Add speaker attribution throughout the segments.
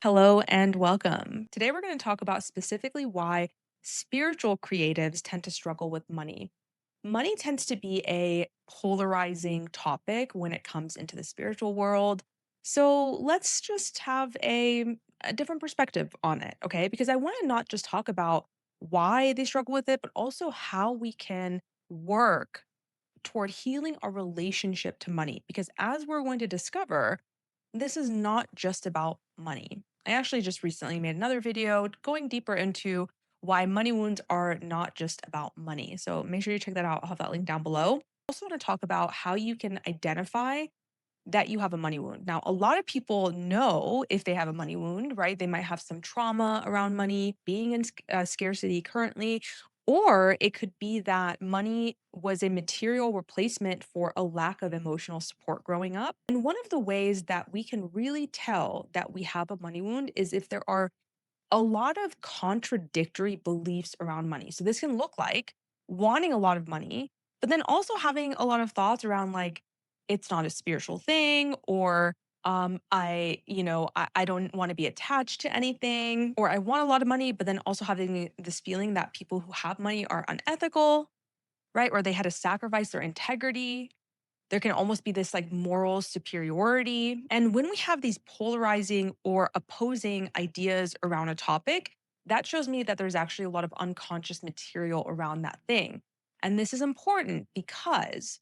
Speaker 1: Hello and welcome. Today, we're going to talk about specifically why spiritual creatives tend to struggle with money. Money tends to be a polarizing topic when it comes into the spiritual world. So, let's just have a different perspective on it, okay? Because I want to not just talk about why they struggle with it, but also how we can work toward healing our relationship to money. Because as we're going to discover, this is not just about money. I actually just recently made another video going deeper into why money wounds are not just about money. So make sure you check that out. I'll have that link down below. I also want to talk about how you can identify that you have a money wound. Now, a lot of people know if they have a money wound, right? They might have some trauma around money, being in scarcity currently, or it could be that money was a material replacement for a lack of emotional support growing up. And one of the ways that we can really tell that we have a money wound is if there are a lot of contradictory beliefs around money. So this can look like wanting a lot of money, but then also having a lot of thoughts around like it's not a spiritual thing or I don't want to be attached to anything or I want a lot of money, but then also having this feeling that people who have money are unethical, right? Or they had to sacrifice their integrity. There can almost be this like moral superiority. And when we have these polarizing or opposing ideas around a topic, that shows me that there's actually a lot of unconscious material around that thing. And this is important because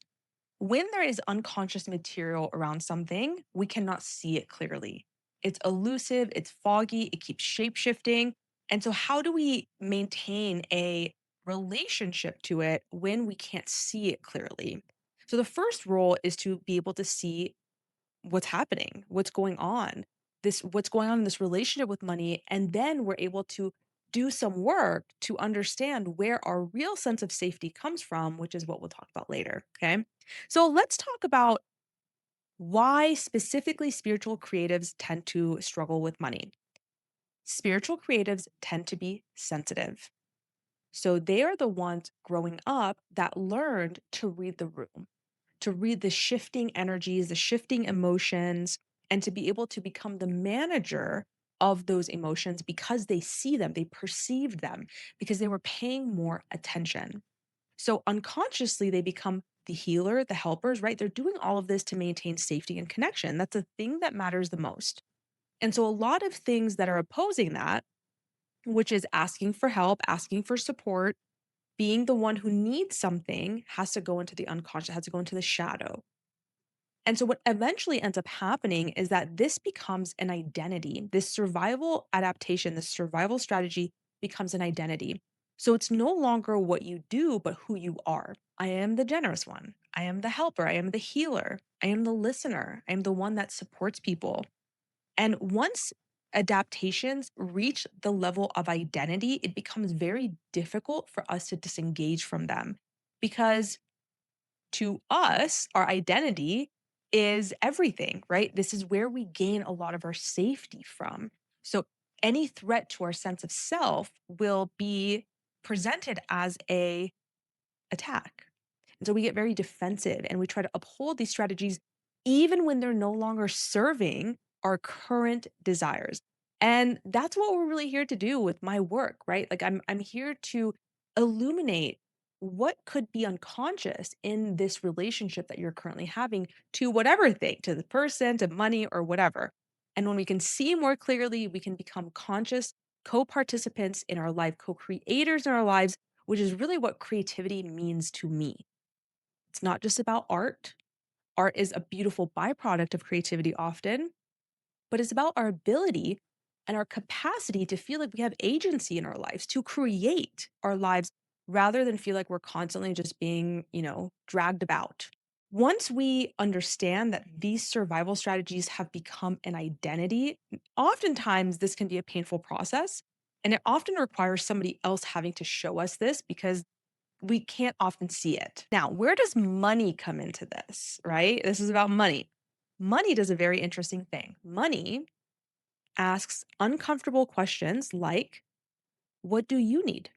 Speaker 1: when there is unconscious material around something, we cannot see it clearly. It's elusive, it's foggy, it keeps shape shifting. And so, how do we maintain a relationship to it when we can't see it clearly? So, the first rule is to be able to see what's happening, what's going on in this relationship with money. And then we're able to do some work to understand where our real sense of safety comes from, which is what we'll talk about later. Okay. So let's talk about why specifically spiritual creatives tend to struggle with money. Spiritual creatives tend to be sensitive. So they are the ones growing up that learned to read the room, to read the shifting energies, the shifting emotions, and to be able to become the manager of those emotions because they see them, they perceived them, because they were paying more attention. So unconsciously, they become the healer, the helpers, right? They're doing all of this to maintain safety and connection. That's the thing that matters the most. And so, a lot of things that are opposing that, which is asking for help, asking for support, being the one who needs something, has to go into the unconscious, has to go into the shadow. And so, what eventually ends up happening is that this becomes an identity. This survival adaptation, this survival strategy becomes an identity. So, it's no longer what you do, but who you are. I am the generous one. I am the helper. I am the healer. I am the listener. I am the one that supports people. And once adaptations reach the level of identity, it becomes very difficult for us to disengage from them because to us, our identity is everything, right? This is where we gain a lot of our safety from. So any threat to our sense of self will be presented as a attack. And so we get very defensive and we try to uphold these strategies even when they're no longer serving our current desires. And that's what we're really here to do with my work, right? Like I'm here to illuminate what could be unconscious in this relationship that you're currently having to whatever thing, to the person, to money or whatever. And when we can see more clearly, we can become conscious co-participants in our life, co-creators in our lives, which is really what creativity means to me. It's not just about art. Art is a beautiful byproduct of creativity often, but it's about our ability and our capacity to feel like we have agency in our lives, to create our lives rather than feel like we're constantly just being, dragged about. Once we understand that these survival strategies have become an identity, oftentimes this can be a painful process. And it often requires somebody else having to show us this because we can't often see it. Now, where does money come into this, right? This is about money. Money does a very interesting thing. Money asks uncomfortable questions like, what do you need?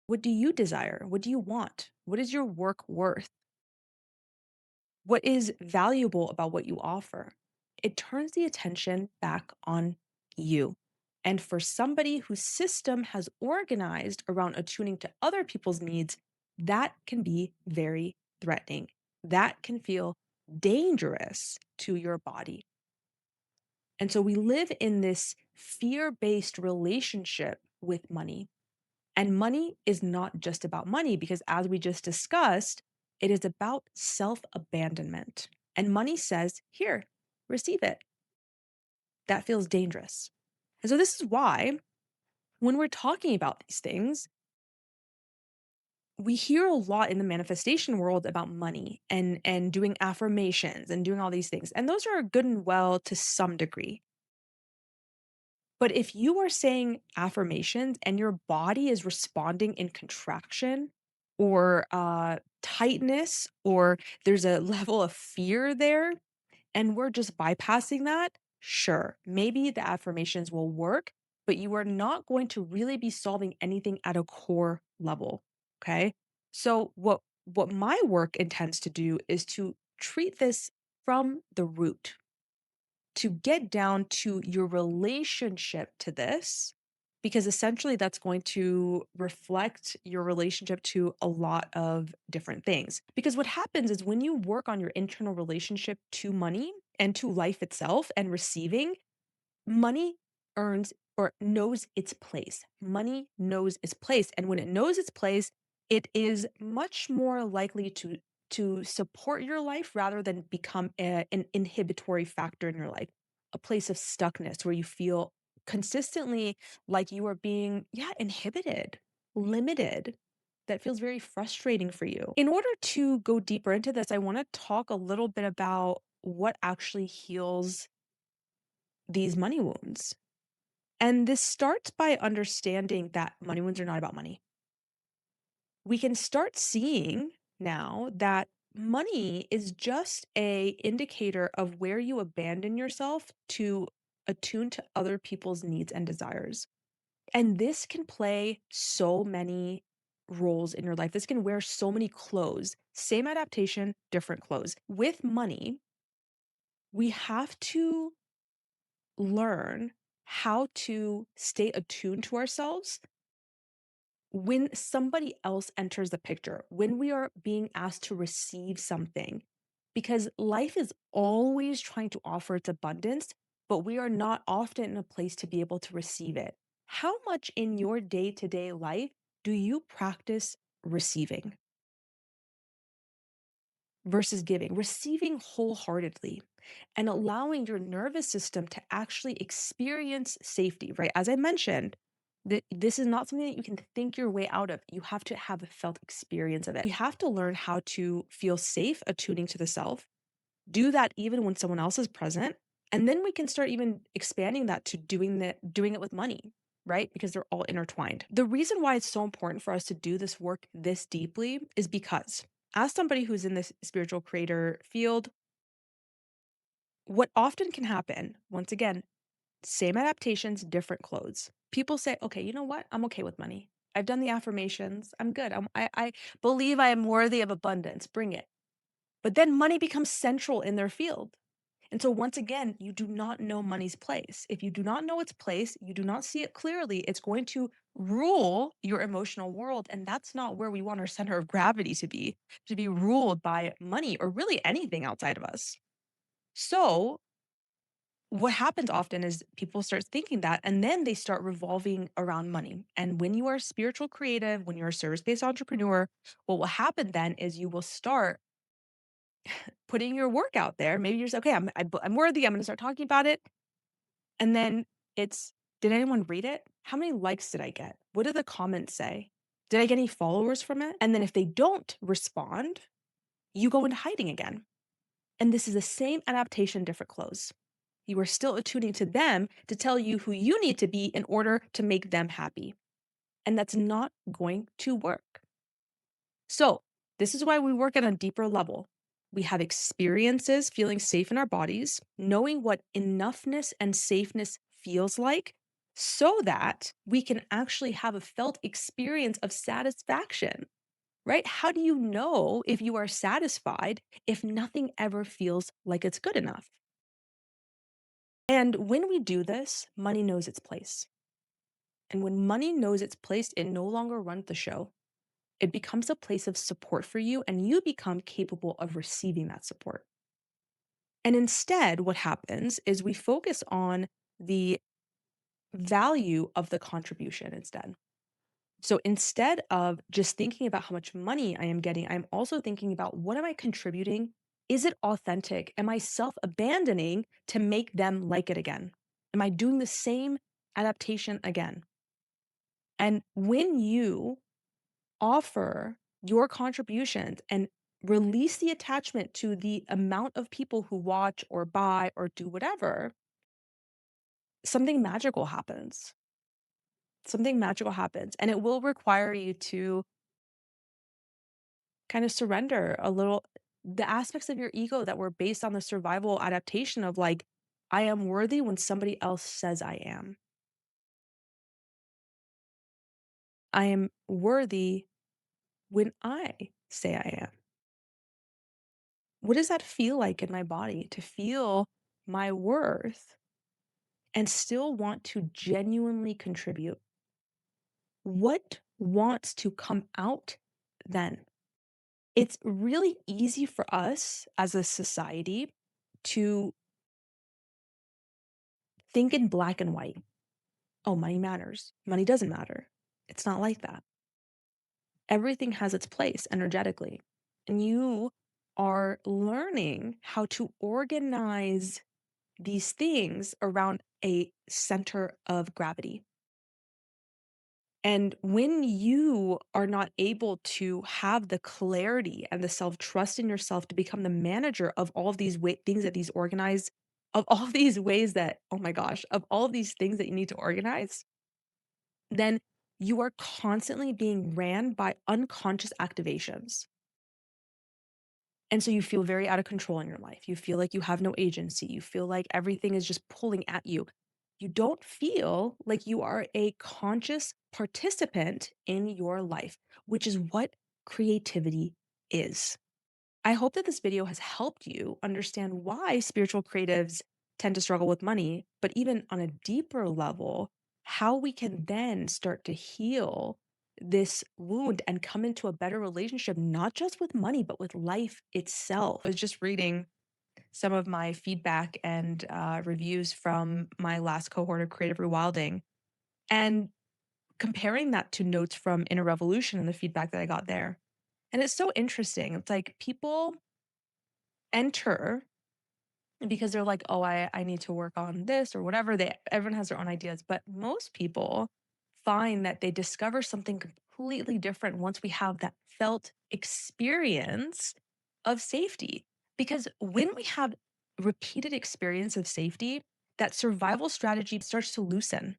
Speaker 1: What do you desire? What do you want? What is your work worth? What is valuable about what you offer? It turns the attention back on you. And for somebody whose system has organized around attuning to other people's needs, that can be very threatening. That can feel dangerous to your body. And so we live in this fear based relationship with money. And money is not just about money, because as we just discussed, it is about self abandonment. And money says, here, receive it. That feels dangerous. And so this is why when we're talking about these things, we hear a lot in the manifestation world about money and doing affirmations and doing all these things. And those are good and well to some degree. But if you are saying affirmations and your body is responding in contraction or tightness, or there's a level of fear there, and we're just bypassing that, sure, maybe the affirmations will work, but you are not going to really be solving anything at a core level. Okay. So what my work intends to do is to treat this from the root, to get down to your relationship to this, because essentially that's going to reflect your relationship to a lot of different things. Because what happens is when you work on your internal relationship to money and to life itself and receiving, money earns or knows its place. Money knows its place. And when it knows its place, it is much more likely to support your life rather than become an inhibitory factor in your life, a place of stuckness where you feel consistently like you are being, yeah, inhibited, limited. That feels very frustrating for you. In order to go deeper into this, I want to talk a little bit about what actually heals these money wounds. And this starts by understanding that money wounds are not about money. We can start seeing now that money is just a indicator of where you abandon yourself to attune to other people's needs and desires. And this can play so many roles in your life. This can wear so many clothes. Same adaptation, different clothes. With money, we have to learn how to stay attuned to ourselves when somebody else enters the picture, when we are being asked to receive something, because life is always trying to offer its abundance, but we are not often in a place to be able to receive it. How much in your day to day life do you practice receiving versus giving? Receiving wholeheartedly and allowing your nervous system to actually experience safety, right? As I mentioned, this is not something that you can think your way out of. You have to have a felt experience of it. You have to learn how to feel safe attuning to the self, do that even when someone else is present. And then we can start even expanding that to doing it with money, right? Because they're all intertwined. The reason why it's so important for us to do this work this deeply is because as somebody who's in this spiritual creator field, what often can happen, once again, same adaptations, different clothes. People say, okay, you know what? I'm okay with money. I've done the affirmations. I'm good. I believe I am worthy of abundance. Bring it. But then money becomes central in their field. And so, once again, you do not know money's place. If you do not know its place, you do not see it clearly, it's going to rule your emotional world. And that's not where we want our center of gravity to be ruled by money or really anything outside of us. So, what happens often is people start thinking that and then they start revolving around money. And when you are a spiritual creative, when you're a service based entrepreneur, what will happen then is you will start putting your work out there. Maybe you're just, okay, I'm worthy. I'm going to start talking about it. And then it's, did anyone read it? How many likes did I get? What did the comments say? Did I get any followers from it? And then if they don't respond, you go into hiding again. And this is the same adaptation, different clothes. You are still attuning to them to tell you who you need to be in order to make them happy. And that's not going to work. So, this is why we work at a deeper level. We have experiences feeling safe in our bodies, knowing what enoughness and safeness feels like, so that we can actually have a felt experience of satisfaction, right? How do you know if you are satisfied if nothing ever feels like it's good enough? And when we do this, money knows its place. And when money knows its place, it no longer runs the show. It becomes a place of support for you, and you become capable of receiving that support. And instead, what happens is we focus on the value of the contribution instead. So instead of just thinking about how much money I am getting, I'm also thinking about what am I contributing? Is it authentic? Am I self abandoning to make them like it again? Am I doing the same adaptation again? And when you offer your contributions and release the attachment to the amount of people who watch or buy or do whatever, something magical happens. Something magical happens. And it will require you to kind of surrender a little the aspects of your ego that were based on the survival adaptation of like, I am worthy when somebody else says I am. I am worthy when I say I am. What does that feel like in my body to feel my worth and still want to genuinely contribute? What wants to come out then? It's really easy for us as a society to think in black and white. Oh, money matters. Money doesn't matter. It's not like that. Everything has its place energetically. And you are learning how to organize these things around a center of gravity. And when you are not able to have the clarity and the self trust in yourself to become the manager of all of these things that these organize, of all these ways that, oh my gosh, of all of these things that you need to organize, then you are constantly being ran by unconscious activations. And so you feel very out of control in your life. You feel like you have no agency. You feel like everything is just pulling at you. You don't feel like you are a conscious participant in your life, which is what creativity is. I hope that this video has helped you understand why spiritual creatives tend to struggle with money, but even on a deeper level, how we can then start to heal this wound and come into a better relationship, not just with money, but with life itself. I was just reading some of my feedback and reviews from my last cohort of Creative Rewilding and comparing that to notes from Inner Revolution and the feedback that I got there. And it's so interesting. It's like people enter because they're like, "Oh, I need to work on this or whatever." Everyone has their own ideas, but most people find that they discover something completely different once we have that felt experience of safety. Because when we have repeated experience of safety, that survival strategy starts to loosen.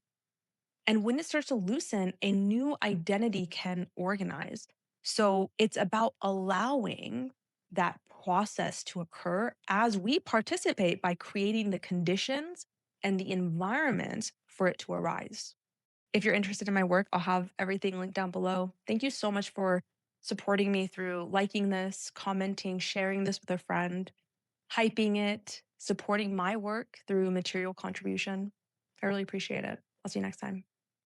Speaker 1: And when it starts to loosen, a new identity can organize. So it's about allowing that process to occur as we participate by creating the conditions and the environment for it to arise. If you're interested in my work, I'll have everything linked down below. Thank you so much for supporting me through liking this, commenting, sharing this with a friend, hyping it, supporting my work through material contribution. I really appreciate it. I'll see you next time.